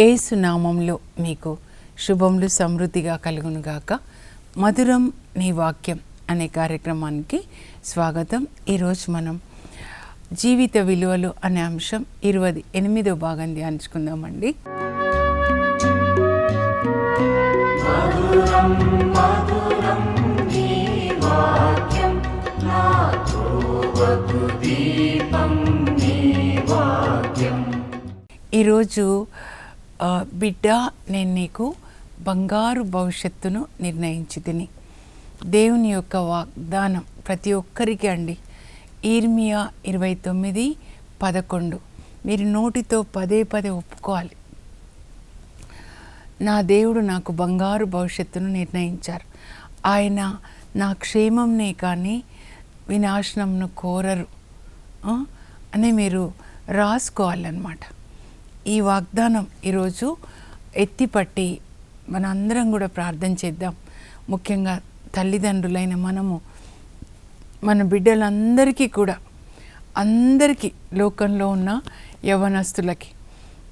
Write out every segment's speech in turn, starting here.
యేసు నామంలో మీకు శుభములు సమృద్ధిగా కలుగునుగాక. మధురం నీ వాక్యం అనే కార్యక్రమానికి స్వాగతం. ఈరోజు మనం జీవిత విలువలు అనే అంశం 28వ భాగం ధ్యానించుకుందామండి. మధురం మధురం నీ వాక్యం నా త్రోవకు దీపం నీ వాక్యం. ఈరోజు బిడ్డ, నేను నీకు బంగారు భవిష్యత్తును నిర్ణయించితిని. దేవుని యొక్క వాగ్దానం ప్రతి ఒక్కరికి అండి. ఇర్మియా 29:11 మీరు నోటితో పదే పదే ఒప్పుకోవాలి. నా దేవుడు నాకు బంగారు భవిష్యత్తును నిర్ణయించారు. ఆయన నా క్షేమంనే కానీ వినాశనంను కోరరు అని మీరు రాసుకోవాలన్నమాట. ఈ వాగ్దానం ఈరోజు ఎత్తిపట్టి మనందరం కూడా ప్రార్థన చేద్దాం. ముఖ్యంగా తల్లిదండ్రులైన మనము మన బిడ్డలందరికీ కూడా, అందరికీ, లోకంలో ఉన్న యవ్వనస్తులకి,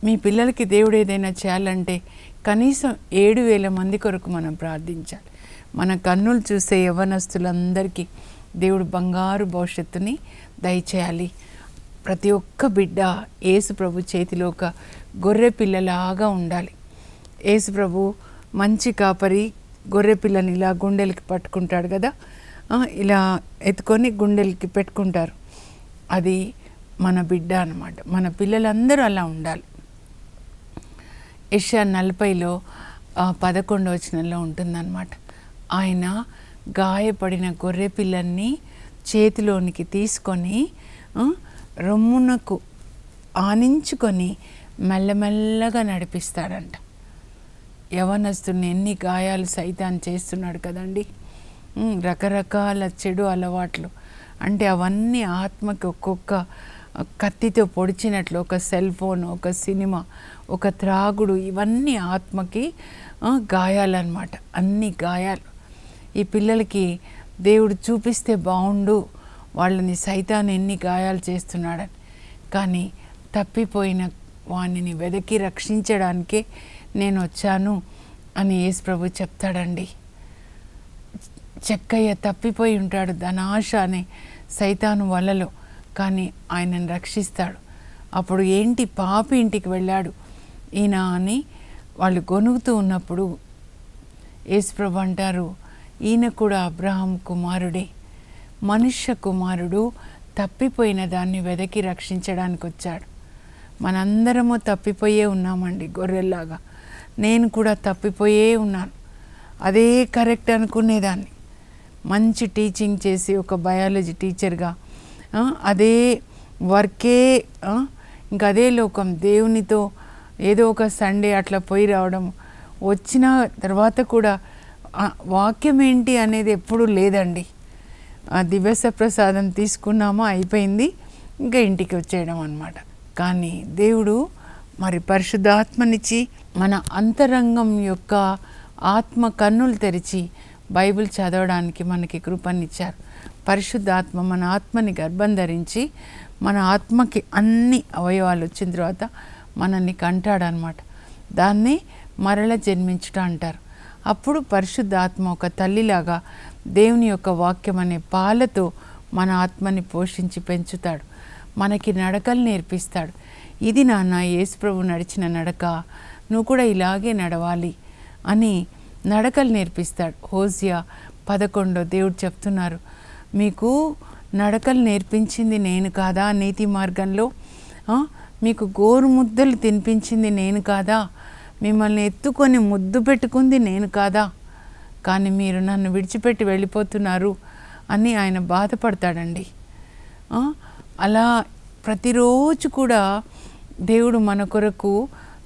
మీ పిల్లలకి దేవుడు ఏదైనా చేయాలంటే కనీసం 7,000 మంది కొరకు మనం ప్రార్థించాలి. మన కన్నులు చూసే యవ్వనస్తులందరికీ దేవుడు బంగారు భవిష్యత్తుని దయచేయాలి. ప్రతి ఒక్క బిడ్డ యేసు ప్రభు చేతిలో ఒక గొర్రె పిల్లలాగా ఉండాలి. యేసు ప్రభు మంచి కాపరి గొర్రె పిల్లని ఇలా గుండెలకి పట్టుకుంటాడు కదా, ఇలా ఎత్తుకొని గుండెలకి పెట్టుకుంటారు. అది మన బిడ్డ అన్నమాట. మన పిల్లలందరూ అలా ఉండాలి. యెషయా 40లో 11వ వచనంలో ఉంటుందన్నమాట. ఆయన గాయపడిన గొర్రె పిల్లల్ని చేతిలోనికి తీసుకొని రొమ్మునకు ఆనించుకొని మెల్లమెల్లగా నడిపిస్తాడంట. యవనస్తుని ఎన్ని గాయాలు సైతాన్ చేస్తున్నాడు కదండి. రకరకాల చెడు అలవాట్లు, అంటే అవన్నీ ఆత్మకి ఒక్కొక్క కత్తితో పొడిచినట్లు, ఒక సెల్ ఫోన్, ఒక సినిమా, ఒక త్రాగుడు, ఇవన్నీ ఆత్మకి గాయాలన్నమాట. అన్ని గాయాలు. ఈ పిల్లలకి దేవుడు చూపిస్తే బాగుండు, వాళ్ళని సైతాన్ ఎన్ని గాయాలు చేస్తున్నాడని. కానీ తప్పిపోయిన వాణిని వెదకి రక్షించడానికే నేను వచ్చాను అని యేసు ప్రభు చెప్తాడండి. చెక్కయ్య తప్పిపోయి ఉంటాడు ధనాశ అనే సైతాను వలలో, కానీ ఆయనను రక్షిస్తాడు. అప్పుడు ఏంటి, పాపి ఇంటికి వెళ్ళాడు ఈయన అని వాళ్ళు గొనుగుతూ ఉన్నప్పుడు యేసు ప్రభు అంటారు, ఈయన కూడా అబ్రహాం కుమారుడే, మనుష్య కుమారుడు తప్పిపోయిన దాన్ని వెదకి రక్షించడానికి వచ్చాడు. మనందరము తప్పిపోయే ఉన్నామండి, గొర్రెల్లాగా. నేను కూడా తప్పిపోయే ఉన్నాను. అదే కరెక్ట్ అనుకునేదాన్ని. మంచి టీచింగ్ చేసి ఒక బయాలజీ టీచర్గా అదే వర్కే, ఇంకా అదే లోకం, దేవునితో ఏదో ఒక సండే అట్లా పోయి రావడం, వచ్చిన తర్వాత కూడా వాక్యం ఏంటి అనేది ఎప్పుడూ లేదండి. దివ్యస ప్రసాదం తీసుకున్నామా, అయిపోయింది, ఇంకా ఇంటికి వచ్చేయడం అన్నమాట. కానీ దేవుడు మరి పరిశుద్ధాత్మనిచ్చి మన అంతరంగం యొక్క ఆత్మ కన్నులు తెరిచి బైబిల్ చదవడానికి మనకి కృపనిచ్చారు. పరిశుద్ధాత్మ మన ఆత్మని గర్భం ధరించి మన ఆత్మకి అన్ని అవయవాలు వచ్చిన తర్వాత మనల్ని కంటాడనమాట. దాన్ని మరల జన్మించుట అంటారు. అప్పుడు పరిశుద్ధాత్మ ఒక తల్లిలాగా దేవుని యొక్క వాక్యం అనే పాలతో మన ఆత్మని పోషించి పెంచుతాడు. మనకి నడకలు నేర్పిస్తాడు. ఇది నాన్న యేసు ప్రభు నడిచిన నడక, నువ్వు కూడా ఇలాగే నడవాలి అని నడకలు నేర్పిస్తాడు. హోసియా 11 దేవుడు చెప్తున్నారు, మీకు నడకలు నేర్పించింది నేను కాదా నీతి మార్గంలో, మీకు గోరు ముద్దలు తినిపించింది నేను కాదా, మిమ్మల్ని ఎత్తుకొని ముద్దు పెట్టుకుంది నేను కాదా, కానీ మీరు నన్ను విడిచిపెట్టి వెళ్ళిపోతున్నారు అని ఆయన బాధపడతాడండి. అలా ప్రతిరోజు కూడా దేవుడు మన కొరకు,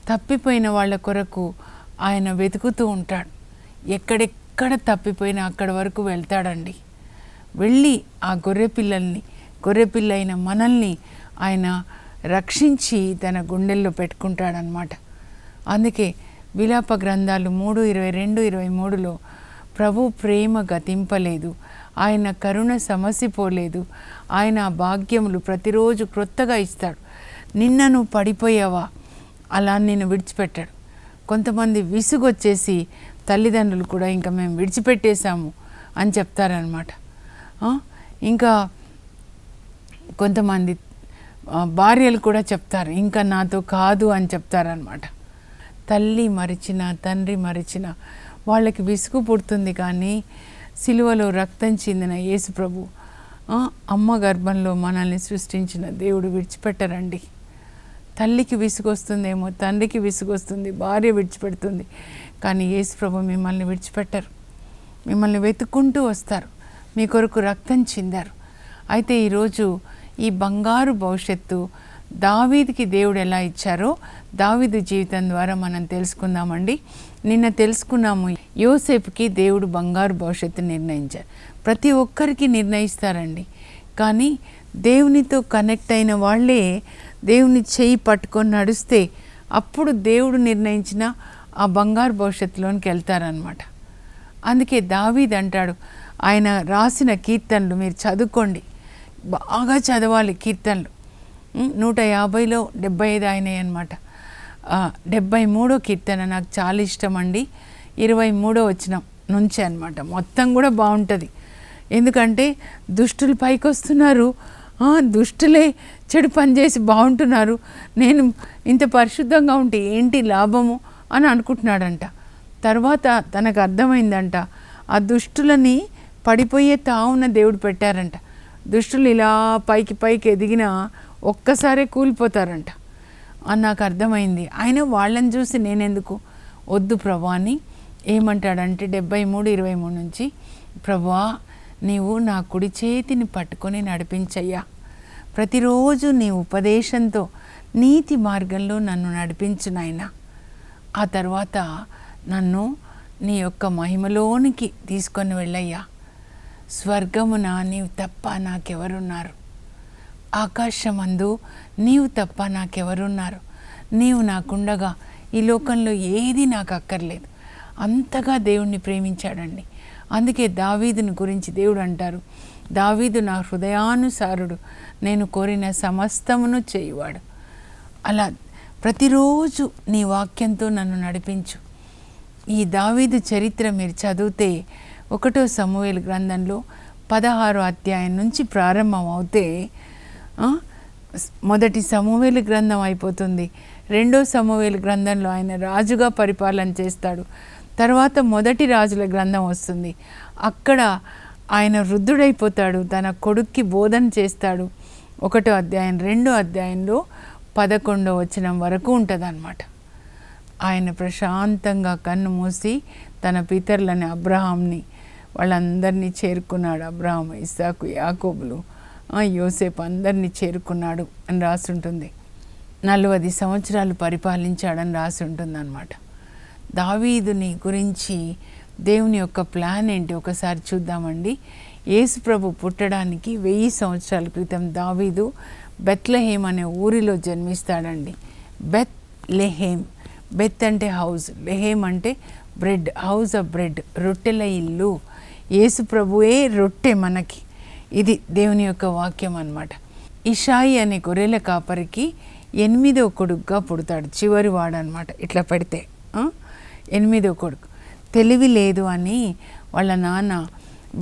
తప్పిపోయిన వాళ్ళ కొరకు ఆయన వెతుకుతూ ఉంటాడు. ఎక్కడెక్కడ తప్పిపోయినా అక్కడి వరకు వెళ్తాడండి. వెళ్ళి ఆ గొర్రెపిల్ల అయిన మనల్ని ఆయన రక్షించి తన గుండెల్లో పెట్టుకుంటాడనమాట. అందుకే విలాప గ్రంథాలు 3:22-23లో ప్రభు ప్రేమ గతింపలేదు, ఆయన కరుణ సమసిపోలేదు, ఆయన భాగ్యములు ప్రతిరోజు క్రొత్తగా ఇస్తాడు. నిన్న నువ్వు పడిపోయావా, అలా నేను విడిచిపెట్టాడు. కొంతమంది విసుగొచ్చేసి తల్లిదండ్రులు కూడా ఇంకా మేము విడిచిపెట్టేశాము అని చెప్తారనమాట. ఇంకా కొంతమంది భార్యలు కూడా చెప్తారు ఇంకా నాతో కాదు అని చెప్తారనమాట. తల్లి మరిచిన తండ్రి మరిచిన వాళ్ళకి విసుగు పుడుతుంది, కానీ సిలువలో రక్తం చిందిన యేసు ప్రభు అమ్మ గర్భంలో మనల్ని సృష్టించిన దేవుడు విడిచిపెట్టరండి. తల్లికి విసుగొస్తుందేమో, తండ్రికి విసుగొస్తుంది, భార్య విడిచిపెడుతుంది, కానీ యేసు ప్రభు మిమ్మల్ని విడిచిపెట్టరు. మిమ్మల్ని వెతుక్కుంటూ వస్తారు. మీ కొరకు రక్తం చిందారు. అయితే ఈరోజు ఈ బంగారు భవిష్యత్తు దావీదుకి దేవుడు ఎలా ఇచ్చారో దావీదు జీవితం ద్వారా మనం తెలుసుకుందామండి. నిన్న తెలుసుకున్నాము, యోసేపుకి దేవుడు బంగారు భవిష్యత్తు నిర్ణయించారు. ప్రతి ఒక్కరికి నిర్ణయిస్తారండి, కానీ దేవునితో కనెక్ట్ అయిన వాళ్ళే దేవుని చేయి పట్టుకొని నడిస్తే అప్పుడు దేవుడు నిర్ణయించిన ఆ బంగారు భవిష్యత్తులోనికి వెళ్తారనమాట. అందుకే దావీదు అంటాడు, ఆయన రాసిన కీర్తనలు మీరు చదువుకోండి, బాగా చదవాలి కీర్తనలు. 150లో 75 అయినాయి అనమాట. 73వ కీర్తన నాకు చాలా ఇష్టం అండి. 23వ వచనం నుంచి అనమాట. మొత్తం కూడా బాగుంటుంది. ఎందుకంటే దుష్టులు పైకి వస్తున్నారు, దుష్టులే చెడు పని చేసి బాగుంటున్నారు, నేను ఇంత పరిశుద్ధంగా ఉంటే ఏంటి లాభము అని అనుకుంటున్నాడంట. తర్వాత తనకు అర్థమైందంట, ఆ దుష్టులని పడిపోయే తావున దేవుడు పెట్టారంట. దుష్టులు ఇలా పైకి పైకి ఎదిగినా ఒక్కసారే కూలిపోతారంట అని నాకు అర్థమైంది. ఆయన వాళ్ళని చూసి నేనెందుకు వద్దు ప్రభా అని ఏమంటాడంటే 73:23 నుంచి, ప్రభువా నీవు నా కుడి చేతిని పట్టుకొని నడిపించయ్యా, ప్రతిరోజు నీ ఉపదేశంతో నీతి మార్గంలో నన్ను నడిపించు నాయనా, ఆ తర్వాత నన్ను నీ యొక్క మహిమలోనికి తీసుకొని వెళ్ళయ్యా, స్వర్గమున నీవు తప్ప నాకెవరున్నారు, ఆకాశమందు నీవు తప్ప నాకెవరున్నారు, నీవు నాకుండగా ఈ లోకంలో ఏది నాకు అక్కర్లేదు. అంతగా దేవుణ్ణి ప్రేమించాడండి. అందుకే దావీదుని గురించి దేవుడు అంటారు, దావీదు నా హృదయానుసారుడు, నేను కోరిన సమస్తమును చేయువాడు. అలా ప్రతిరోజు నీ వాక్యంతో నన్ను నడిపించు. ఈ దావీదు చరిత్ర మీరు చదివితే 1వ సమూయేలు గ్రంథంలో 16వ అధ్యాయం నుంచి ప్రారంభం అవుతే 1వ సమూయేలు గ్రంథం అయిపోతుంది. 2వ సమూయేలు గ్రంథంలో ఆయన రాజుగా పరిపాలన చేస్తాడు. తర్వాత 1 రాజుల గ్రంథం వస్తుంది. అక్కడ ఆయన వృద్ధుడైపోతాడు, తన కొడుక్కి బోధన చేస్తాడు. 1వ అధ్యాయం 2వ అధ్యాయంలో 11వ వచనం వరకు ఉంటుంది అన్నమాట. ఆయన ప్రశాంతంగా కన్ను మూసి తన పితరులని అబ్రహాంని వాళ్ళందరినీ చేరుకున్నాడు. అబ్రహాం, ఇస్సాకు, యాకోబులు, యోసేపు అందరినీ చేరుకున్నాడు అని రాసి ఉంటుంది. 40 సంవత్సరాలు పరిపాలించాడని రాసి ఉంటుంది అన్నమాట. దావీదుని గురించి దేవుని యొక్క ప్లాన్ ఏంటి ఒకసారి చూద్దామండి. యేసు ప్రభు పుట్టడానికి 1000 సంవత్సరాల క్రితం దావీదు బెత్లెహేమ్ అనే ఊరిలో జన్మిస్తాడండి. బెత్లెహేమ్, బెత్ అంటే హౌస్, లెహేమ్ అంటే బ్రెడ్, హౌస్ ఆఫ్ బ్రెడ్, రొట్టెల ఇల్లు. యేసు ప్రభువే రొట్టె మనకి. ఇది దేవుని యొక్క వాక్యం అన్నమాట. ఇషాయి అనే గొర్రెల కాపరికి 8వ కొడుకుగా పుడతాడు, చివరి వాడు అనమాట. ఇట్లా పెడితే 8వ కొడుకు. తెలివి లేదు అని వాళ్ళ నాన్న,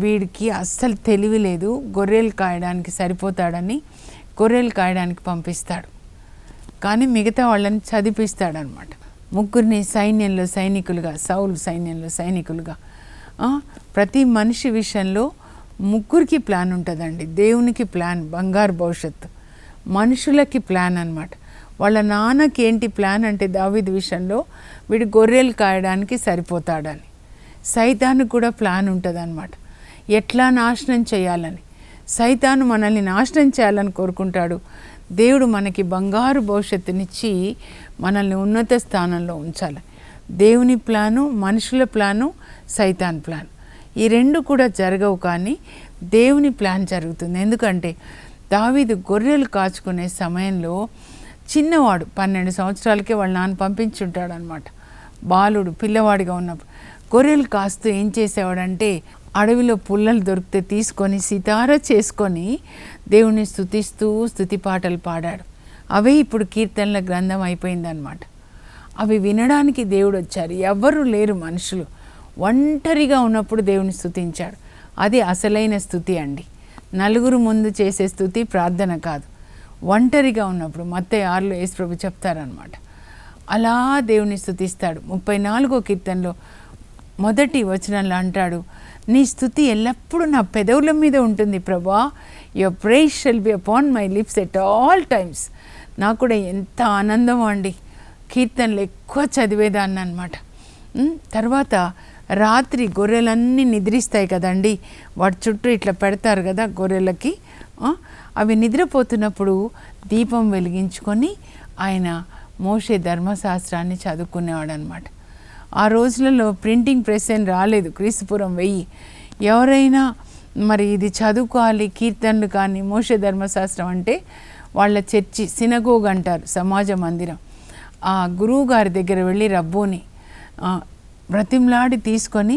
వీడికి అస్సలు తెలివి లేదు, గొర్రెలు కాయడానికి సరిపోతాడని గొర్రెలు కాయడానికి పంపిస్తాడు. కానీ మిగతా వాళ్ళని చదివిస్తాడనమాట. 3 సైన్యంలో సైనికులుగా, సౌలు సైన్యంలో సైనికులుగా. ప్రతి మనిషి విషయంలో 3కి ప్లాన్ ఉంటుందండి. దేవునికి ప్లాన్ బంగారు భవిష్యత్తు, మనుషులకి ప్లాన్ అన్నమాట. వాళ్ళ నాన్నకి ఏంటి ప్లాన్ అంటే దావీదు విషయంలో వీడు గొర్రెలు కాయడానికి సరిపోతాడని. సైతాను కూడా ప్లాన్ ఉంటుంది అన్నమాట, ఎట్లా నాశనం చేయాలని. సైతాను మనల్ని నాశనం చేయాలని కోరుకుంటాడు. దేవుడు మనకి బంగారు భవిష్యత్తునిచ్చి మనల్ని ఉన్నత స్థానంలో ఉంచాలి. దేవుని ప్లాను, మనుషుల ప్లాను, సైతాన్ ప్లాన్, ఈ 2 కూడా జరగవు, కానీ దేవుని ప్లాన్ జరుగుతుంది. ఎందుకంటే దావీదు గొర్రెలు కాచుకునే సమయంలో చిన్నవాడు, 12 సంవత్సరాలకే వాళ్ళ నాన్న పంపించుంటాడు అనమాట. బాలుడు, పిల్లవాడిగా ఉన్నప్పుడు గొర్రెలు కాస్తూ ఏం చేసేవాడంటే అడవిలో పుల్లలు దొరికితే తీసుకొని సితార చేసుకొని దేవుణ్ణి స్తుతిస్తూ స్తుతి పాటలు పాడాడు. అవే ఇప్పుడు కీర్తనల గ్రంథం అయిపోయిందనమాట. అవి వినడానికి దేవుడు వచ్చారు. ఎవ్వరూ లేరు మనుషులు. ఒంటరిగా ఉన్నప్పుడు దేవుని స్తుతించాడు. అది అసలైన స్థుతి అండి. నలుగురు ముందు చేసే స్థుతి ప్రార్థన కాదు. ఒంటరిగా ఉన్నప్పుడు మత్తయి 6లో యేసుప్రభు చెప్తారనమాట. అలా దేవుని స్తుతిస్తాడు. 34వ కీర్తనలో మొదటి వచనంలో అంటాడు, నీ స్థుతి ఎల్లప్పుడూ నా పెదవుల మీద ఉంటుంది Prabha, your praise shall be upon my lips at all times. నాకు కూడా ఎంత ఆనందం అండి, కీర్తనలు ఎక్కువ చదివేదాన్ని అనమాట. తర్వాత రాత్రి గొర్రెలన్నీ నిద్రిస్తాయి కదండి, వాటి చుట్టూ ఇట్లా పెడతారు కదా గొర్రెలకి. అవి నిద్రపోతున్నప్పుడు దీపం వెలిగించుకొని ఆయన మోషే ధర్మశాస్త్రాన్ని చదువుకునేవాడు అనమాట. ఆ రోజులలో ప్రింటింగ్ ప్రెస్ ఏం రాలేదు, క్రీస్తుపురం 1000. ఎవరైనా మరి ఇది చదువుకోవాలి కీర్తనలు కానీ మోషే ధర్మశాస్త్రం అంటే వాళ్ళ చర్చి, సినగోగ్ అంటారు, సమాజ మందిరం, ఆ గురువు గారి దగ్గర వెళ్ళి రబ్బోని బ్రతిమలాడి తీసుకొని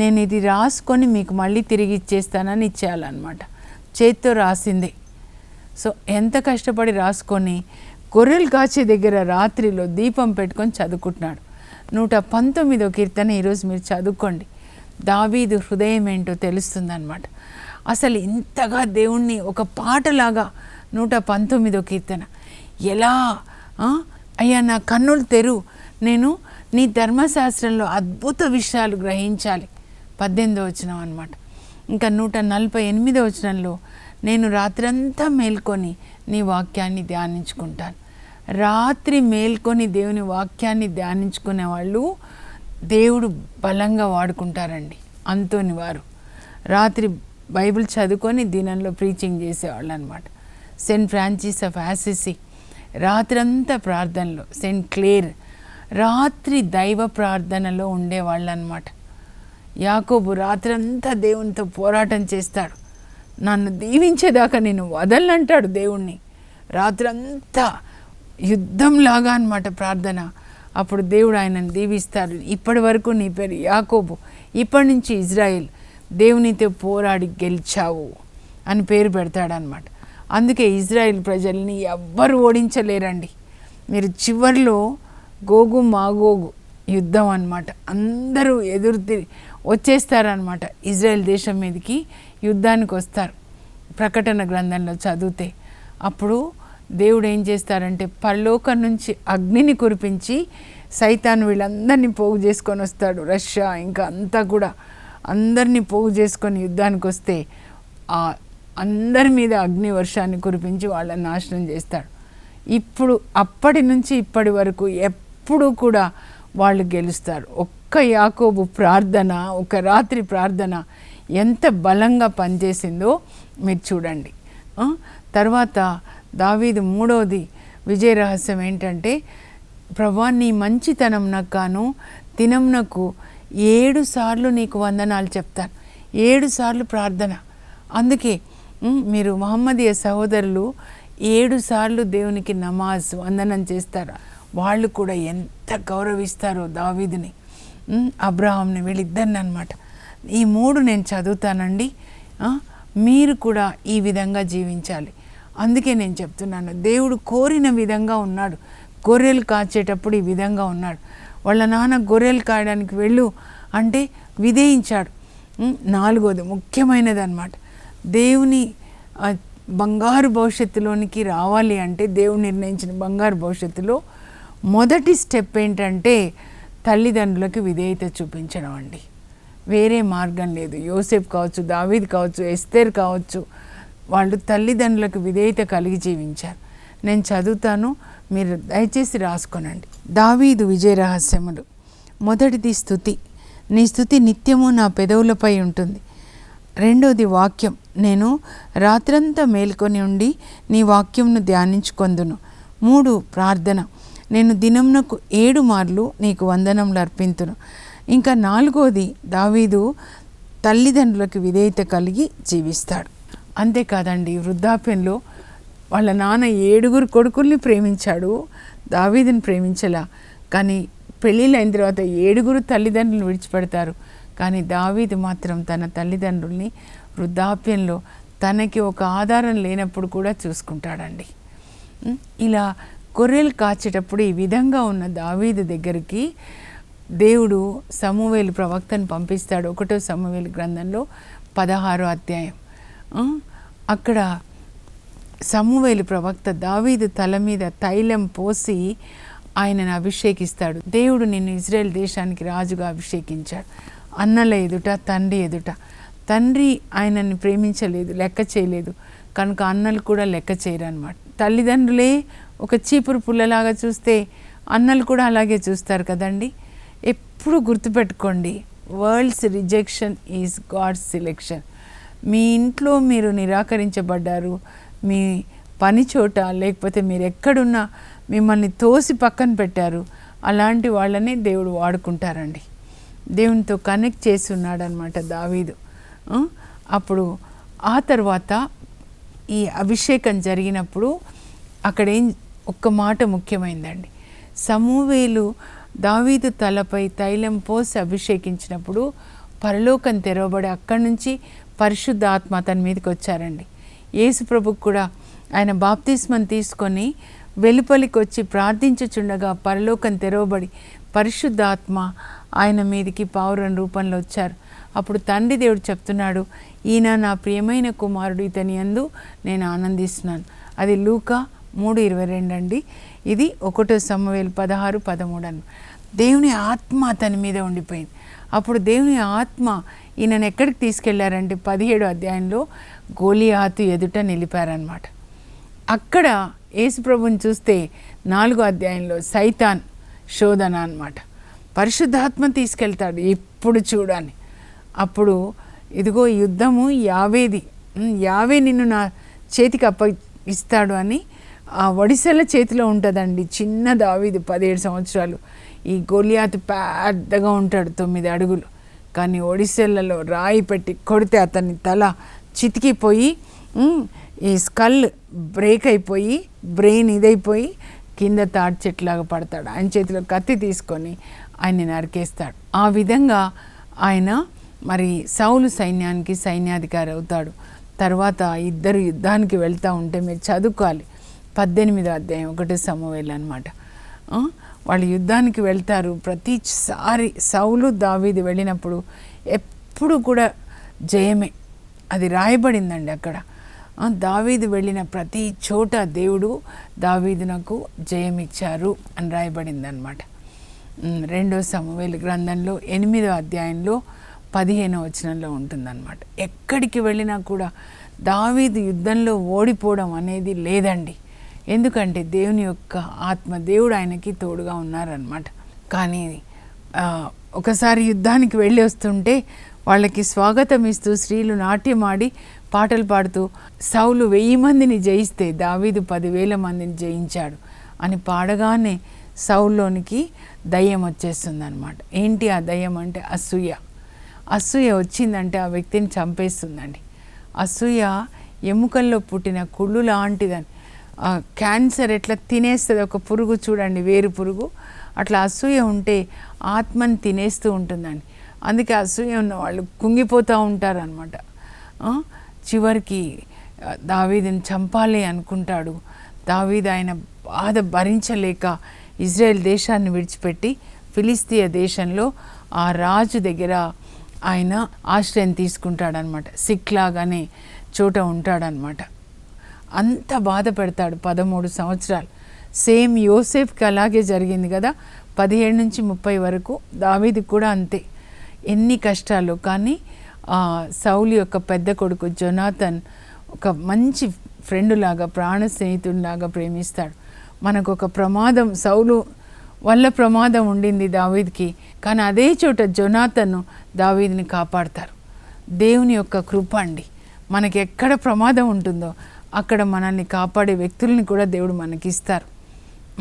నేను ఇది రాసుకొని మీకు మళ్ళీ తిరిగి ఇచ్చేస్తానని ఇచ్చేయాలన్నమాట. చేత్తో రాసిందే. సో ఎంత కష్టపడి రాసుకొని గొర్రెలు కాచే దగ్గర రాత్రిలో దీపం పెట్టుకొని చదువుకుంటున్నాడు. 119వ కీర్తన ఈరోజు మీరు చదువుకోండి. దావీదు హృదయం ఏంటో తెలుస్తుందన్నమాట. అసలు ఇంతగా దేవుణ్ణి ఒక పాటలాగా 119వ కీర్తన ఎలా అయ్యా నా కన్నులు తెరు, నేను నీ ధర్మశాస్త్రంలో అద్భుత విషయాలు గ్రహించాలి. 18వ వచనం అనమాట. ఇంకా 148వ వచనంలో నేను రాత్రంతా మేల్కొని నీ వాక్యాన్ని ధ్యానించుకుంటాను. రాత్రి మేల్కొని దేవుని వాక్యాన్ని ధ్యానించుకునే వాళ్ళు దేవుడు బలంగా వాడుకుంటారండి. అంతోని వారు రాత్రి బైబిల్ చదువుకొని దినంలో ప్రీచింగ్ చేసేవాళ్ళు అనమాట. సెయింట్ ఫ్రాన్సిస్ ఆఫ్ అసిసి రాత్రంతా ప్రార్థనలో, సెయింట్ క్లేర్ రాత్రి దైవ ప్రార్థనలో ఉండేవాళ్ళు అనమాట. యాకోబు రాత్రంతా దేవునితో పోరాటం చేస్తాడు. నన్ను దీవించేదాకా నేను వదలనంటాడు దేవుణ్ణి. రాత్రంతా యుద్ధంలాగా అనమాట ప్రార్థన. అప్పుడు దేవుడు ఆయనను దీవిస్తాడు. ఇప్పటి వరకు నీ పేరు యాకోబు, ఇప్పటి నుంచి ఇజ్రాయిల్, దేవునితో పోరాడి గెలిచావు అని పేరు పెడతాడనమాట. అందుకే ఇజ్రాయిల్ ప్రజల్ని ఎవ్వరు ఓడించలేరండి. మీరు చివరిలో గోగు మాగోగు యుద్ధం అన్నమాట. అందరూ వచ్చేస్తారనమాట ఇజ్రాయెల్ దేశం మీదకి యుద్ధానికి వస్తారు. ప్రకటన గ్రంథంలో చదివితే అప్పుడు దేవుడు ఏం చేస్తారంటే పరలోకం నుంచి అగ్నిని కురిపించి సైతాను వీళ్ళందరినీ పోగు చేసుకొని వస్తాడు. రష్యా ఇంకా అంతా కూడా అందరినీ పోగు చేసుకొని యుద్ధానికి వస్తే ఆ అందరి మీద అగ్ని వర్షాన్ని కురిపించి వాళ్ళని నాశనం చేస్తాడు. ఇప్పుడు అప్పటి నుంచి ఇప్పటి వరకు ఎప్పుడు కూడా వాళ్ళు గెలుస్తారు. ఒక్క యాకోబు ప్రార్థన, ఒక రాత్రి ప్రార్థన ఎంత బలంగా పనిచేసిందో మీరు చూడండి. తర్వాత దావీదు 3వది విజయ రహస్యం ఏంటంటే, ప్రభా నీ మంచితనం నాకు గాను దినంనకు 7 సార్లు నీకు వందనాలు చెప్తాను. 7 సార్లు ప్రార్థన. అందుకే మీరు మహమ్మదీయ సహోదరులు 7 సార్లు దేవునికి నమాజ్ వందనం చేస్తారు. వాళ్ళు కూడా ఎంత గౌరవిస్తారో దావీదుని, అబ్రహాంని, వీళ్ళిద్దరిని అనమాట. ఈ 3 నేను చదువుతానండి. మీరు కూడా ఈ విధంగా జీవించాలి. అందుకే నేను చెప్తున్నాను, దేవుడు కోరిన విధంగా ఉన్నాడు. గొర్రెలు కాచేటప్పుడు ఈ విధంగా ఉన్నాడు. వాళ్ళ నాన్న గొర్రెలు కాయడానికి వెళ్ళు అంటే విధేయించాడు. 4వది ముఖ్యమైనది అనమాట. దేవుని బంగారు భవిష్యత్తులోనికి రావాలి అంటే దేవుడు నిర్ణయించిన బంగారు భవిష్యత్తులో మొదటి స్టెప్ ఏంటంటే తల్లిదండ్రులకు విధేయత చూపించడం అండి. వేరే మార్గం లేదు. యోసేపు కావచ్చు, దావీదు కావచ్చు, ఎస్తేర్ కావచ్చు, వాళ్ళు తల్లిదండ్రులకు విధేయత కలిగి జీవించారు. నేను చదువుతాను, మీరు దయచేసి రాసుకోనండి. దావీదు విజయ రహస్యములు. మొదటిది స్థుతి. నీ స్థుతి నిత్యము నా పెదవులపై ఉంటుంది. 2వది వాక్యం. నేను రాత్రంతా మేల్కొని ఉండి నీ వాక్యంను ధ్యానించుకొందును. 3 ప్రార్థన. నేను దినంనకు 7 మార్లు నీకు వందనములు అర్పింతును. ఇంకా 4వది దావీదు తల్లిదండ్రులకు విధేయత కలిగి జీవిస్తాడు. అంతేకాదండి, వృద్ధాప్యంలో వాళ్ళ నాన్న 7 కొడుకుల్ని ప్రేమించాడు, దావీదుని ప్రేమించలా. కానీ పెళ్ళిళ్ళైన తర్వాత 7 తల్లిదండ్రులను విడిచిపెడతారు. కానీ దావీదు మాత్రం తన తల్లిదండ్రుల్ని వృద్ధాప్యంలో తనకి ఒక ఆధారం లేనప్పుడు కూడా చూసుకుంటాడండి. ఇలా గొర్రెలు కాచేటప్పుడు ఈ విధంగా ఉన్న దావీదు దగ్గరికి దేవుడు సమూవేలు ప్రవక్తను పంపిస్తాడు. 1 సమూవేలు గ్రంథంలో 16వ అధ్యాయం. అక్కడ సమూవేలు ప్రవక్త దావీదు తల మీద తైలం పోసి ఆయనను అభిషేకిస్తాడు. దేవుడు నిన్ను ఇజ్రాయెల్ దేశానికి రాజుగా అభిషేకించాడు. అన్నల ఎదుట, తండ్రి ఎదుట. తండ్రి ఆయనని ప్రేమించలేదు, లెక్క చేయలేదు కనుక అన్నలు కూడా లెక్క చేయరు అన్నమాట. తల్లిదండ్రులే ఒక చీపురు పుల్లలాగా చూస్తే అన్నలు కూడా అలాగే చూస్తారు కదండి. ఎప్పుడు గుర్తుపెట్టుకోండి, world's rejection is God's selection. మీ ఇంట్లో మీరు నిరాకరించబడ్డారు, మీ పని చోట లేకపోతే మీరు ఎక్కడున్నా మిమ్మల్ని తోసి పక్కన పెట్టారు. అలాంటి వాళ్ళని దేవుడు వాడుకుంటారండి. దేవునితో కనెక్ట్ చేసి ఉన్నాడనమాట దావీదు. అప్పుడు ఆ తర్వాత ఈ అభిషేకం జరిగినప్పుడు అక్కడేం ఒక్క మాట ముఖ్యమైందండి. సమూవేలు దావీదు తలపై తైలం పోసి అభిషేకించినప్పుడు పరలోకం తెరవబడి అక్కడి నుంచి పరిశుద్ధాత్మ అతని మీదకి వచ్చారండి. యేసు ప్రభుకు కూడా ఆయన బాప్తిస్మం తీసుకొని వెలుపలికి వచ్చి ప్రార్థించుచుండగా పరలోకం తెరవబడి పరిశుద్ధాత్మ ఆయన మీదకి పావురం రూపంలో వచ్చారు. అప్పుడు తండ్రి దేవుడు చెప్తున్నాడు, ఈయన నా ప్రియమైన కుమారుడు, ఇతని యందు నేను ఆనందిస్తున్నాను. అది లూకా 3:22 అండి. ఇది 1 సమూయేలు 16:13 దేవుని ఆత్మ అతని మీద ఉండిపోయింది. అప్పుడు దేవుని ఆత్మ ఈయనను ఎక్కడికి తీసుకెళ్లారంటే 17వ అధ్యాయంలో గోలియాతు ఎదుట నిలిపారనమాట. అక్కడ యేసుప్రభుని చూస్తే 4వ అధ్యాయంలో సైతాన్ శోధన అన్నమాట. పరిశుద్ధాత్మ తీసుకెళ్తాడు ఇప్పుడు చూడని. అప్పుడు ఇదిగో యుద్ధము యావే నిన్ను నా చేతికి అప్పగిస్తాడు అని ఆ ఒడిసెల చేతిలో ఉంటుందండి. చిన్న దావీదు 17 సంవత్సరాలు. ఈ గొలియాతు పెద్దగా ఉంటాడు, 9 అడుగులు. కానీ ఒడిసెలలో రాయి పెట్టి కొడితే అతని తల చితికిపోయి ఈ స్కల్ బ్రేక్ అయిపోయి బ్రెయిన్ ఇదైపోయి కింద తాటి చెట్లాగా పడతాడు. ఆయన చేతిలో కత్తి తీసుకొని ఆయన్ని నరికేస్తాడు. ఆ విధంగా ఆయన మరి సౌలు సైన్యానికి సైన్యాధికారి అవుతాడు. తర్వాత ఇద్దరు యుద్ధానికి వెళ్తూ ఉంటే మీరు చదువుకోవాలి. 18వ అధ్యాయం 1 సమూయేలు అన్నమాట. వాళ్ళు యుద్ధానికి వెళ్తారు. ప్రతిసారి సౌలు దావీదు వెళ్ళినప్పుడు ఎప్పుడు కూడా జయమే. అది రాయబడిందండి అక్కడ. దావీదు వెళ్ళిన ప్రతి చోట దేవుడు దావీదునకు జయమిచ్చారు అని రాయబడింది అనమాట. 2 సమూయేలు గ్రంథంలో 8వ అధ్యాయంలో 15వ వచనంలో ఉంటుందన్నమాట. ఎక్కడికి వెళ్ళినా కూడా దావీదు యుద్ధంలో ఓడిపోవడం అనేది లేదండి. ఎందుకంటే దేవుని యొక్క ఆత్మ, దేవుడు ఆయనకి తోడుగా ఉన్నారనమాట. కానీ ఒకసారి యుద్ధానికి వెళ్ళి వస్తుంటే వాళ్ళకి స్వాగతం ఇస్తూ స్త్రీలు నాట్యం ఆడి పాటలు పాడుతూ సౌలు 1000 మందిని జయిస్తే దావీదు 10,000 మందిని జయించాడు అని పాడగానే సౌల్లోనికి దయ్యం వచ్చేస్తుంది అనమాట. ఏంటి ఆ దయ్యం అంటే అసూయ వచ్చిందంటే ఆ వ్యక్తిని చంపేస్తుందండి. అసూయ ఎముకల్లో పుట్టిన కుళ్ళు లాంటిదని. క్యాన్సర్ ఎట్లా తినేస్తుంది ఒక పురుగు చూడండి, వేరు పురుగు, అట్లా అసూయ ఉంటే ఆత్మని తినేస్తూ ఉంటుందండి. అందుకే అసూయ ఉన్న వాళ్ళు కుంగిపోతూ ఉంటారు అనమాట. చివరికి దావీదుని చంపాలి అనుకుంటాడు. దావీదు ఆయన బాధ భరించలేక ఇజ్రాయెల్ దేశాన్ని విడిచిపెట్టి ఫిలిస్తీయ దేశంలో ఆ రాజు దగ్గర ఆయన ఆశ్రయం తీసుకుంటాడనమాట. సిక్లాగ్ అనే చోట ఉంటాడనమాట. అంత బాధ పెడతాడు 13 సంవత్సరాలు. సేమ్ యోసేఫ్కి అలాగే జరిగింది కదా, 17 నుంచి 30 వరకు. దావీదుకి కూడా అంతే, ఎన్ని కష్టాలు. కానీ సౌలు యొక్క పెద్ద కొడుకు జొనాథన్ ఒక మంచి ఫ్రెండ్ లాగా, ప్రాణ స్నేహితుడిలాగా ప్రేమిస్తాడు. మనకు ఒక ప్రమాదం, సౌలు వల్ల ప్రమాదం ఉండింది దావీద్కి, కానీ అదే చోట జొనాథన్ దావీదుని కాపాడతారు. దేవుని యొక్క కృప అండి. మనకి ఎక్కడ ప్రమాదం ఉంటుందో అక్కడ మనల్ని కాపాడే వ్యక్తుల్ని కూడా దేవుడు మనకిస్తారు.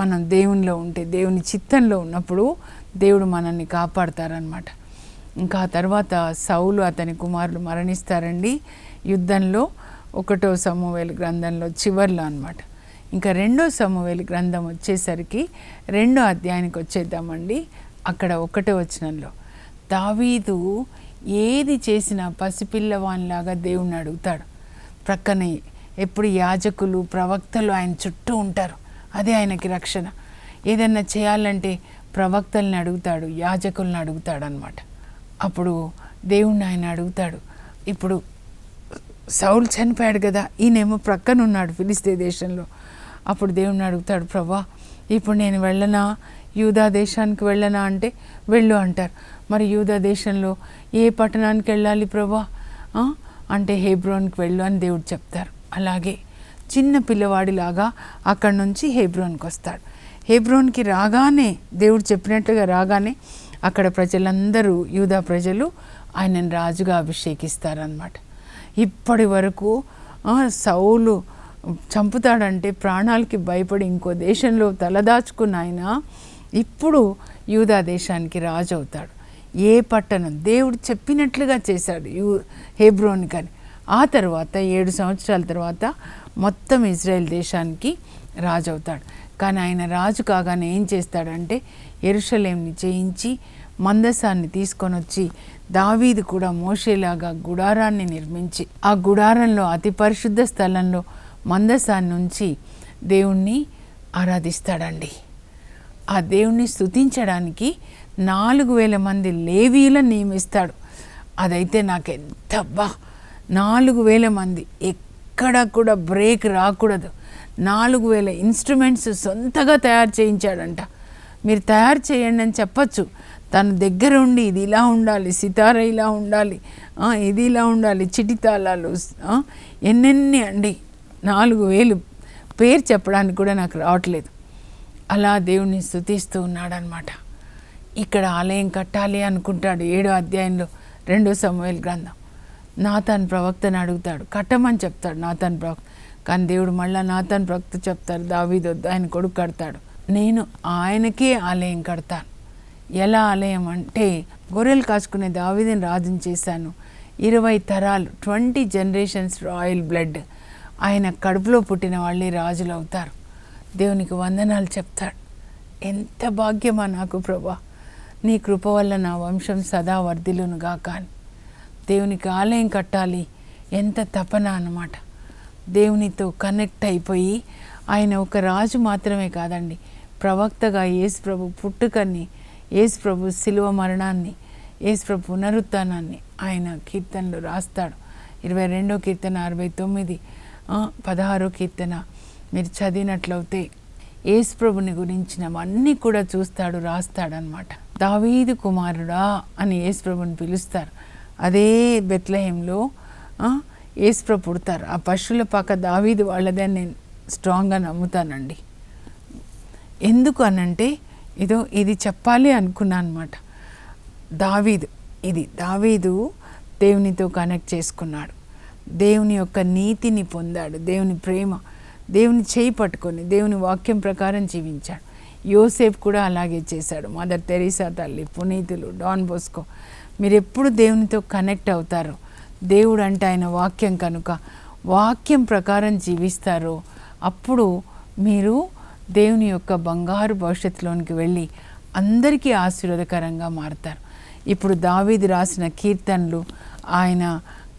మనం దేవునిలో ఉంటే, దేవుని చిత్తంలో ఉన్నప్పుడు దేవుడు మనల్ని కాపాడతారనమాట. ఇంకా తర్వాత సౌలు అతని కుమారులు మరణిస్తారండి యుద్ధంలో. 1 సమూయేలు గ్రంథంలో చివర్లో అనమాట. ఇంకా 2 సమూయేలు గ్రంథం వచ్చేసరికి 2వ అధ్యాయానికి వచ్చేద్దామండి. అక్కడ 1వ వచనంలో దావీదు ఏది చేసినా పసిపిల్లవానిలాగా దేవుణ్ణి అడుగుతాడు. ప్రక్కనే ఎప్పుడు యాజకులు ప్రవక్తలు ఆయన చుట్టూ ఉంటారు. అదే ఆయనకి రక్షణ. ఏదన్నా చేయాలంటే ప్రవక్తల్ని అడుగుతాడు, యాజకుల్ని అడుగుతాడు అన్నమాట. అప్పుడు దేవుణ్ణి ఆయన అడుగుతాడు. ఇప్పుడు సౌలు చనిపోయాడు కదా, ఈయనేమో ప్రక్కన ఉన్నాడు ఫిలిష్తీ దేశంలో. అప్పుడు దేవుణ్ణి అడుగుతాడు, ప్రభా ఇప్పుడు నేను వెళ్ళనా, యూదా దేశానికి వెళ్ళనా అంటే వెళ్ళు అంటారు. మరి యూదా దేశంలో ఏ పట్టణానికి వెళ్ళాలి ప్రభా అంటే హెబ్రోన్కి వెళ్ళు అని దేవుడు చెప్తారు. అలాగే చిన్న పిల్లవాడిలాగా అక్కడి నుంచి హెబ్రోన్కి వస్తాడు. హెబ్రోన్కి రాగానే దేవుడు చెప్పినట్టుగా రాగానే అక్కడ ప్రజలందరూ, యూదా ప్రజలు ఆయనను రాజుగా అభిషేకిస్తారనమాట. ఇప్పటి వరకు సౌలు చంపుతాడంటే ప్రాణాలకి భయపడి ఇంకో దేశంలో తలదాచుకున్న ఆయన ఇప్పుడు యూదా దేశానికి రాజు అవుతాడు. ఏ పట్టణం దేవుడు చెప్పినట్లుగా చేశాడు హెబ్రోన్ కానీ. ఆ తర్వాత 7 సంవత్సరాల తర్వాత మొత్తం ఇజ్రాయెల్ దేశానికి రాజు అవుతాడు. కానీ ఆయన రాజు కాగానే ఏం చేస్తాడంటే యెరూషలేంని జయించి మందసాన్ని తీసుకొని వచ్చి దావీదు కూడా మోషేలాగా గుడారాన్ని నిర్మించి ఆ గుడారంలో అతి పరిశుద్ధ స్థలంలో మందసాన్ని ఉంచి దేవుణ్ణి ఆరాధిస్తాడండి. ఆ దేవుణ్ణి స్తుతించడానికి 4,000 మంది లేవీయులను నియమిస్తాడు. అదైతే నాకు ఎంత 4,000 మంది, ఎక్కడ కూడా బ్రేక్ రాకూడదు. 4,000 ఇన్స్ట్రుమెంట్స్ సొంతగా తయారు చేయించాడంట. మీరు తయారు చేయండి అని చెప్పచ్చు. తన దగ్గర ఉండి ఇది ఇలా ఉండాలి, సితార ఇలా ఉండాలి, ఇది ఇలా ఉండాలి, చిటితాళాలు ఎన్నెన్ని అండి, 4,000 పేరు చెప్పడానికి కూడా నాకు రావట్లేదు. అలా దేవుణ్ణి స్తుతిస్తూ ఉన్నాడనమాట. ఇక్కడ ఆలయం కట్టాలి అనుకుంటాడు. 7వ అధ్యాయంలో 2 సమూయేలు గ్రంథం. నాతాన్ ప్రవక్తను అడుగుతాడు, కట్టమని చెప్తాడు నాతాన్ ప్రవక్త. కానీ దేవుడు మళ్ళీ నాతాన్ ప్రవక్త చెప్తారు, దావీదు వద్దు, ఆయన కొడుకు కడతాడు. నేను ఆయనకే ఆలయం కడతాను. ఎలా ఆలయం అంటే, గొర్రెలు కాచుకునే దావీదుని రాజుని చేశాను. 20 తరాలు 20 జనరేషన్స్ రాయల్ బ్లడ్, ఆయన కడుపులో పుట్టిన వాళ్ళే రాజులు అవుతారు. దేవునికి వందనాలు చెప్తాడు. ఎంత భాగ్యమా నాకు ప్రభా, నీ కృప వల్ల నా వంశం సదా వర్ధిల్లునుగా. కానీ దేవునికి ఆలయం కట్టాలి, ఎంత తపన అన్నమాట. దేవునితో కనెక్ట్ అయిపోయి ఆయన ఒక రాజు మాత్రమే కాదండి, ప్రవక్తగా యేసుప్రభు పుట్టుకని, యేసుప్రభు శిలువ మరణాన్ని, యేసుప్రభు పునరుత్థానాన్ని ఆయన కీర్తనలు రాస్తాడు. 22వ కీర్తన 69, 16వ కీర్తన మీరు చదివినట్లయితే యేసుప్రభుని గురించినవన్నీ కూడా చూస్తాడు, రాస్తాడనమాట. దావీదు కుమారుడా అని యేసుప్రభుని పిలుస్తారు. అదే బెత్లెహేంలో యేసుప్రభు పుడతారు. ఆ పశువుల పాక దావీదు వాళ్ళదే నేను స్ట్రాంగ్గా నమ్ముతానండి. ఎందుకు అనంటే ఇది చెప్పాలి అనుకున్నాను అనమాట. దావీదు దేవునితో కనెక్ట్ చేసుకున్నాడు, దేవుని యొక్క నీతిని పొందాడు, దేవుని ప్రేమ, దేవుని చేయి పట్టుకొని దేవుని వాక్యం ప్రకారం జీవించాడు. యోసేపు కూడా అలాగే చేశాడు. మదర్ తెరీసా తల్లి, పునీతులు, డాన్ బోస్కో, మీరు ఎప్పుడు దేవునితో కనెక్ట్ అవుతారో, దేవుడు అంటే ఆయన వాక్యం కనుక వాక్యం ప్రకారం జీవిస్తారో అప్పుడు మీరు దేవుని యొక్క బంగారు భవిష్యత్తులోనికి వెళ్ళి అందరికీ ఆశీర్వాదకరంగా మారుతారు. ఇప్పుడు దావీదు రాసిన కీర్తనలు ఆయన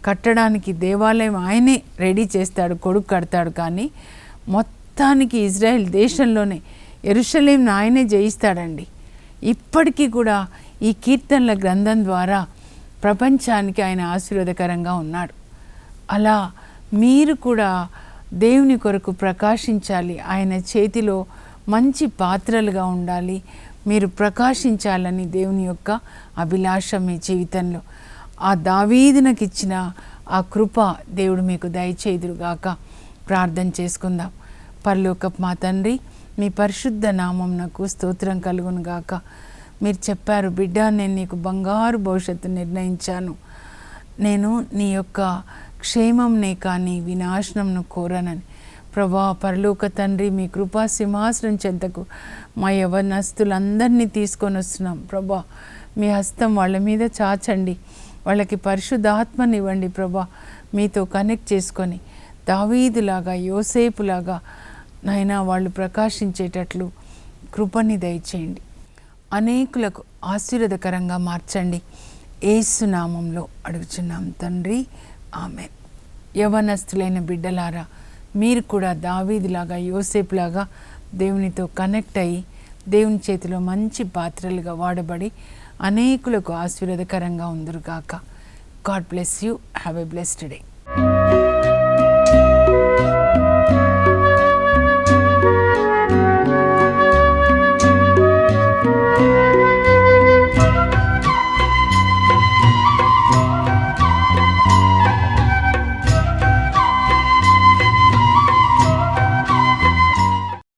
కట్టడానికి దేవాలయం ఆయనే రెడీ చేస్తాడు, కొడుకు కడతాడు. కానీ మొత్తానికి ఇజ్రాయెల్ దేశంలోనే యెరూషలేంను ఆయనే జయిస్తాడండి. ఇప్పటికీ కూడా ఈ కీర్తనల గ్రంథం ద్వారా ప్రపంచానికి ఆయన ఆశీర్వాదకరంగా ఉన్నాడు. అలా మీరు కూడా దేవుని కొరకు ప్రకాశించాలి, ఆయన చేతిలో మంచి పాత్రలుగా ఉండాలి, మీరు ప్రకాశించాలని దేవుని యొక్క అభిలాష మీ జీవితంలో. ఆ దావీదునకి ఇచ్చిన ఆ కృప దేవుడు మీకు దయచేయుదురుగాక. ప్రార్థన చేసుకుందాం. పరలోకపు మా తండ్రి, మీ పరిశుద్ధ నామమునకు స్తోత్రం కలుగును గాక. మీరు చెప్పారు, బిడ్డ నేను నీకు బంగారు భవిష్యత్తు నిర్ణయించాను, నేను నీ యొక్క క్షేమంనే కానీ వినాశనంను కోరనని. ప్రభా పరలోక తండ్రి, మీ కృపా సింహాసనం చెంతకు మా యవనస్తులందరినీ తీసుకొని వస్తున్నాం. ప్రభా మీ హస్తం వాళ్ళ మీద చాచండి, వాళ్ళకి పరిశుద్ధాత్మనివ్వండి. ప్రభా మీతో కనెక్ట్ చేసుకొని దావీదులాగా, యోసేపులాగా నాయనా వాళ్ళు ప్రకాశించేటట్లు కృపని దయచేయండి. అనేకులకు ఆశీర్వాదకరంగా మార్చండి. యేసు నామంలో అడుగుచున్నాం తండ్రి, ఆమేన్. యవనస్తులైన బిడ్డలారా, మీరు కూడా దావీదులాగా, యోసేపులాగా దేవునితో కనెక్ట్ అయ్యి దేవుని చేతిలో మంచి పాత్రలుగా వాడబడి అనేకులకు ఆశీర్వాదకరంగా ఉందరుగాక. God bless you. Have a blessed day.